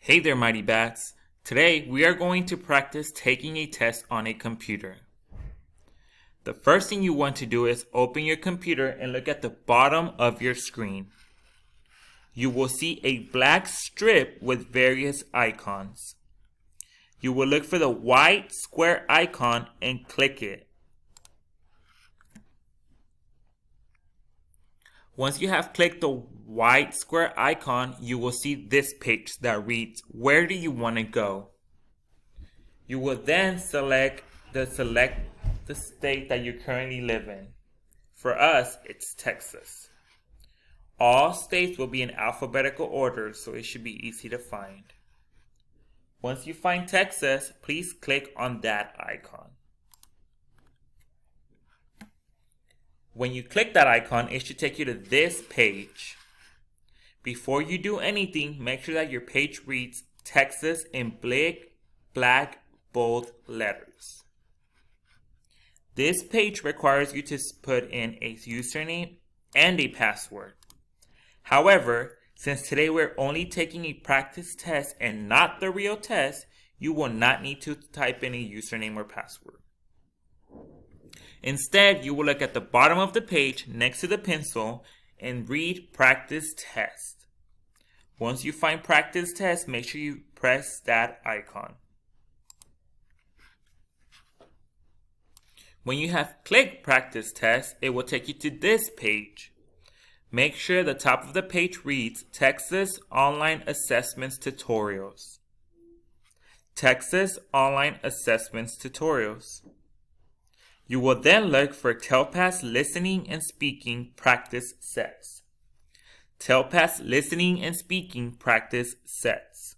Hey there, Mighty Bats. Today, we are going to practice taking a test on a computer. The first thing you want to do is open your computer and look at the bottom of your screen. You will see a black strip with various icons. You will look for the white square icon and click it. Once you have clicked the white square icon, you will see this page that reads, "Where do you want to go?" You will then select the state that you currently live in. For us, it's Texas. All states will be in alphabetical order, so it should be easy to find. Once you find Texas, please click on that icon. When you click that icon, it should take you to this page. Before you do anything, make sure that your page reads Texas in black bold letters. This page requires you to put in a username and a password. However, since today we're only taking a practice test and not the real test, you will not need to type in a username or password. Instead, you will look at the bottom of the page next to the pencil and read Practice Test. Once you find Practice Test, make sure you press that icon. When you have clicked Practice Test, it will take you to this page. Make sure the top of the page reads Texas Online Assessments Tutorials. Texas Online Assessments Tutorials. You will then look for TELPAS Listening and Speaking Practice Sets. TELPAS Listening and Speaking Practice Sets.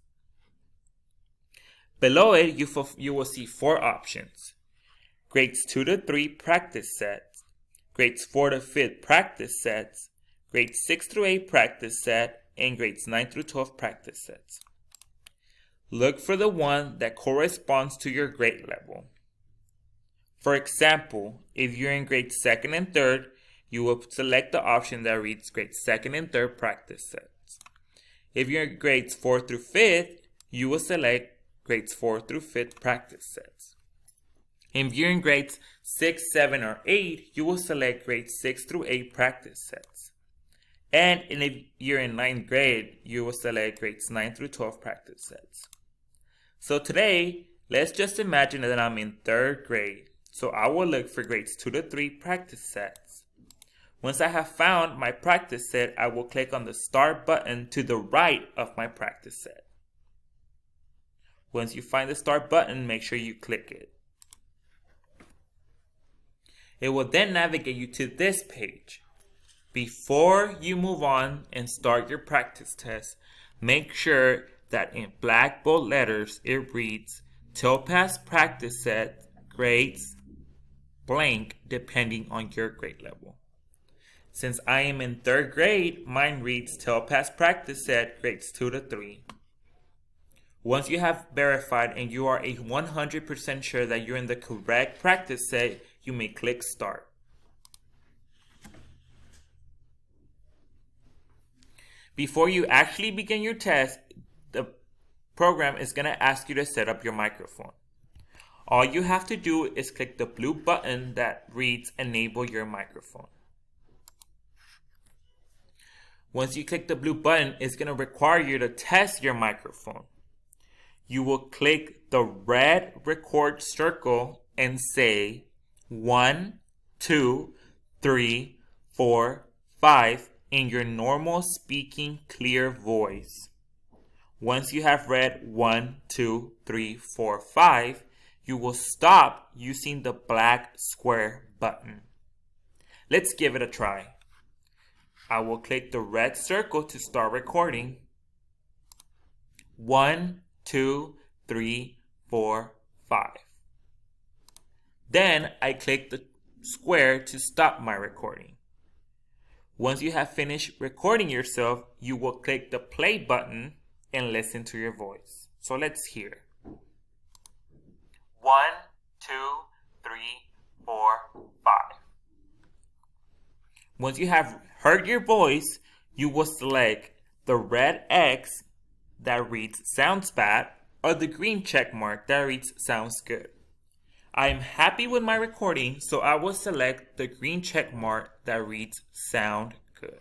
Below it, you will see 4 options. Grades 2 to 3 practice sets, grades 4 to 5 practice sets, grades 6 through 8 practice set, and grades 9 through 12 practice sets. Look for the one that corresponds to your grade level. For example, if you're in grades 2nd and 3rd, you will select the option that reads grades 2nd and 3rd practice sets. If you're in grades 4th through 5th, you will select grades 4th through 5th practice sets. If you're in grades 6, 7, or 8, you will select grades 6 through 8 practice sets. And if you're in 9th grade, you will select grades 9 through 12 practice sets. So today, let's just imagine that I'm in 3rd grade. So I will look for grades 2 to 3 practice sets. Once I have found my practice set, I will click on the Start button to the right of my practice set. Once you find the Start button, make sure you click it. It will then navigate you to this page. Before you move on and start your practice test, make sure that in black bold letters it reads TELPAS Practice Set Grades blank depending on your grade level. Since I am in 3rd grade, mine reads TELPAS Practice Set Grades 2 to 3. Once you have verified and you are 100% sure that you're in the correct practice set, you may click Start. Before you actually begin your test, the program is going to ask you to set up your microphone. All you have to do is click the blue button that reads Enable Your Microphone. Once you click the blue button, it's going to require you to test your microphone. You will click the red record circle and say 1, 2, 3, 4, 5 in your normal speaking clear voice. Once you have read 1, 2, 3, 4, 5, you will stop using the black square button. Let's give it a try. I will click the red circle to start recording. 1, 2, 3, 4, 5. Then I click the square to stop my recording. Once you have finished recording yourself, you will click the play button and listen to your voice. So let's hear. 1, 2, 3, 4, 5. Once you have heard your voice, you will select the red X that reads sounds bad or the green check mark that reads sounds good. I am happy with my recording, so I will select the green check mark that reads sound good.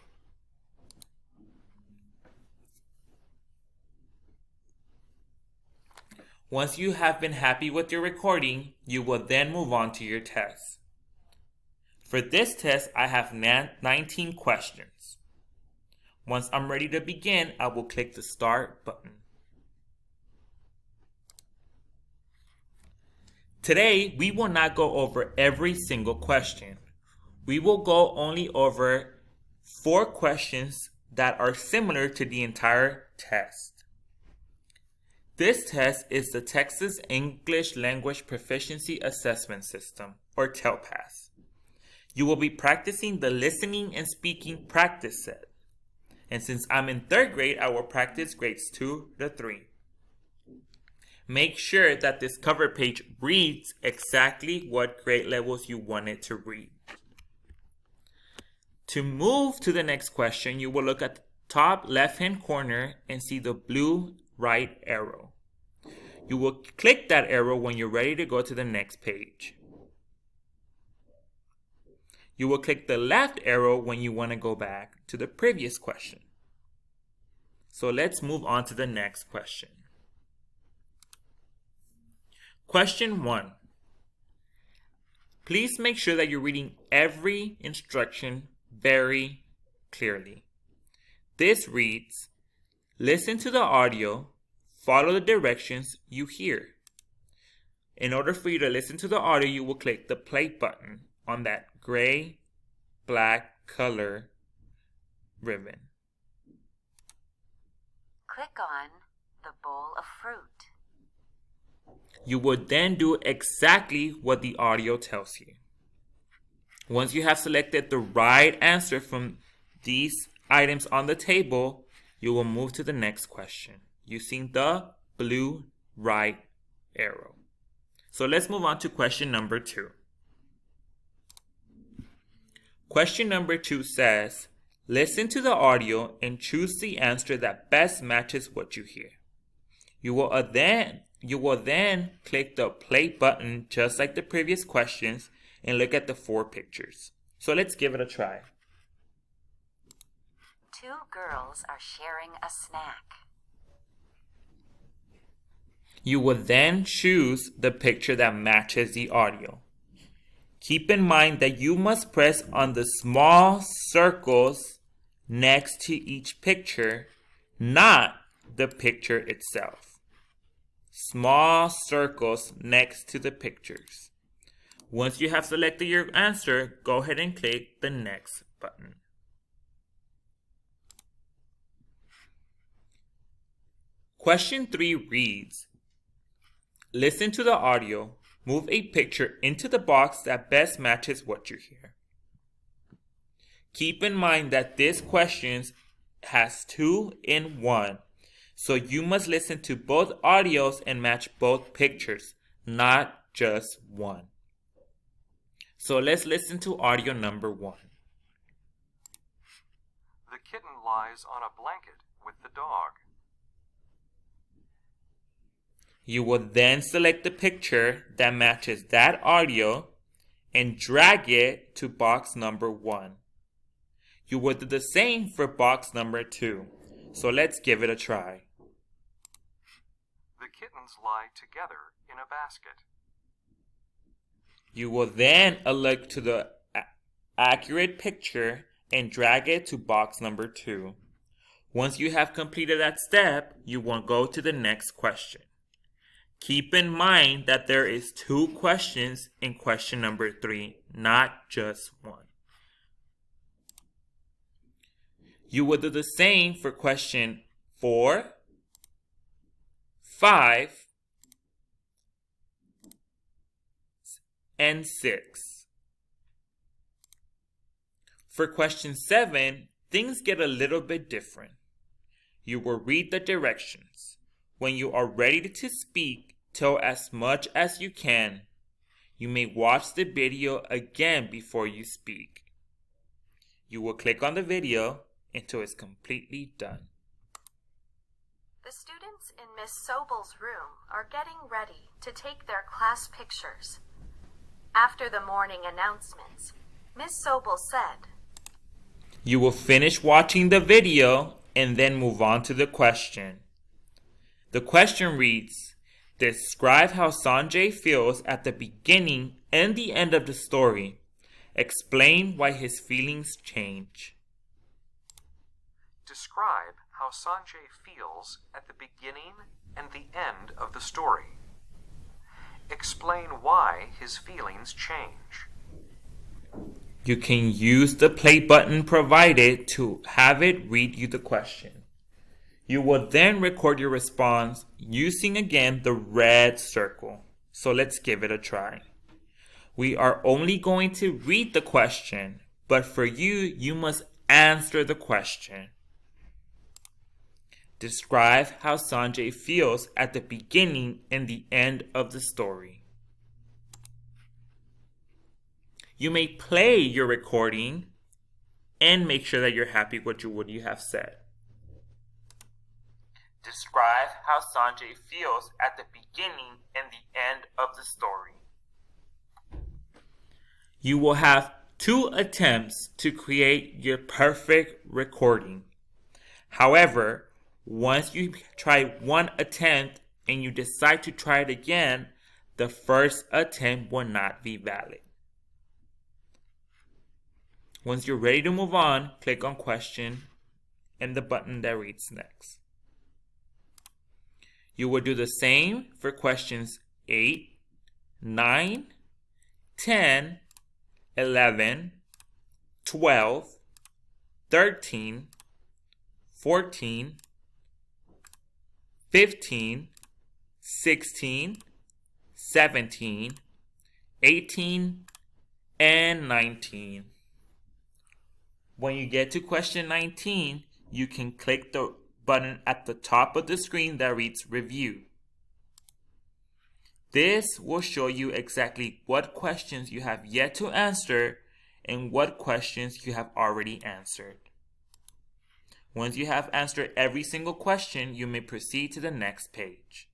Once you have been happy with your recording, you will then move on to your test. For this test, I have 19 questions. Once I'm ready to begin, I will click the Start button. Today, we will not go over every single question. We will go only over 4 questions that are similar to the entire test. This test is the Texas English Language Proficiency Assessment System, or TELPAS. You will be practicing the listening and speaking practice set. And since I'm in 3rd grade, I will practice grades 2 to 3. Make sure that this cover page reads exactly what grade levels you want it to read. To move to the next question, you will look at the top left-hand corner and see the blue right arrow. You will click that arrow when you're ready to go to the next page. You will click the left arrow when you want to go back to the previous question. So let's move on to the next question. Question 1. Please make sure that you're reading every instruction very clearly. This reads, listen to the audio, follow the directions you hear. In order for you to listen to the audio, you will click the play button on that gray, black color ribbon. Click on the bowl of fruit. You will then do exactly what the audio tells you. Once you have selected the right answer from these items on the table, you will move to the next question using the blue right arrow. So let's move on to question number 2. Question number 2 says, listen to the audio and choose the answer that best matches what you hear. You will then click the play button just like the previous questions and look at the 4 pictures. So let's give it a try. 2 girls are sharing a snack. You will then choose the picture that matches the audio. Keep in mind that you must press on the small circles next to each picture, not the picture itself. Small circles next to the pictures. Once you have selected your answer, go ahead and click the next button. Question 3 reads, listen to the audio, move a picture into the box that best matches what you hear. Keep in mind that this question has 2 in 1, so you must listen to both audios and match both pictures, not just one. So let's listen to audio number 1. The kitten lies on a blanket with the dog. You will then select the picture that matches that audio and drag it to box number 1. You will do the same for box number 2. So let's give it a try. The kittens lie together in a basket. You will then look to the accurate picture and drag it to box number 2. Once you have completed that step, you will go to the next question. Keep in mind that there is 2 questions in question number 3, not just 1. You will do the same for question 4, 5, and 6. For question 7, things get a little bit different. You will read the directions. When you are ready to speak, tell as much as you can. You may watch the video again before you speak. You will click on the video until it's completely done. The students in Miss Sobel's room are getting ready to take their class pictures. After the morning announcements, Miss Sobel said, "You will finish watching the video and then move on to the question." The question reads, "Describe how Sanjay feels at the beginning and the end of the story. Explain why his feelings change." Describe how Sanjay feels at the beginning and the end of the story. Explain why his feelings change. You can use the play button provided to have it read you the question. You will then record your response using again the red circle. So let's give it a try. We are only going to read the question, but for you, you must answer the question. Describe how Sanjay feels at the beginning and the end of the story. You may play your recording and make sure that you're happy with what you have said. Describe how Sanjay feels at the beginning and the end of the story. You will have 2 attempts to create your perfect recording. However, once you try one attempt and you decide to try it again, the first attempt will not be valid. Once you're ready to move on, click on question and the button that reads next. You will do the same for questions 8, 9, 10, 11, 12, 13, 14, 15, 16, 17, 18, and 19. When you get to question 19, you can click the button at the top of the screen that reads Review. This will show you exactly what questions you have yet to answer and what questions you have already answered. Once you have answered every single question, you may proceed to the next page.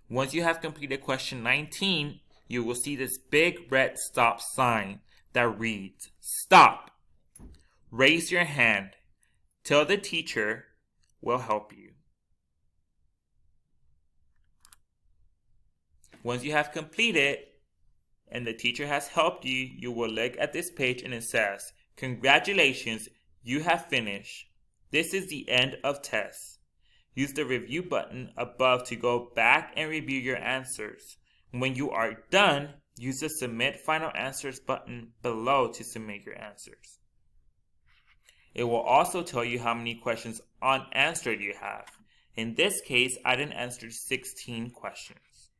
Once you have completed question 19, you will see this big red stop sign that reads, "Stop. Raise your hand. Tell the teacher will help you." Once you have completed and the teacher has helped you, you will look at this page and it says, "Congratulations, you have finished. This is the end of tests." Use the review button above to go back and review your answers. When you are done, use the Submit Final Answers button below to submit your answers. It will also tell you how many questions unanswered you have. In this case, I didn't answer 16 questions.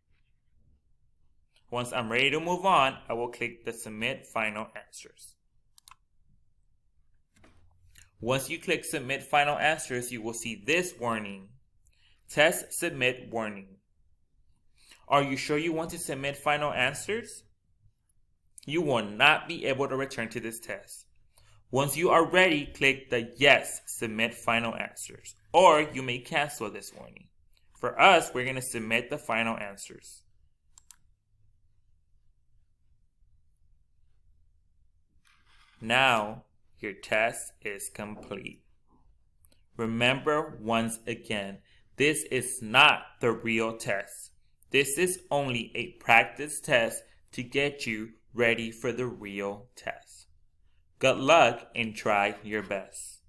Once I'm ready to move on, I will click the Submit Final Answers. Once you click Submit Final Answers, you will see this warning. Test Submit Warning. Are you sure you want to submit final answers? You will not be able to return to this test. Once you are ready, click the Yes, Submit Final Answers, or you may cancel this warning. For us, we're going to submit the final answers. Now, your test is complete. Remember once again, this is not the real test. This is only a practice test to get you ready for the real test. Good luck and try your best.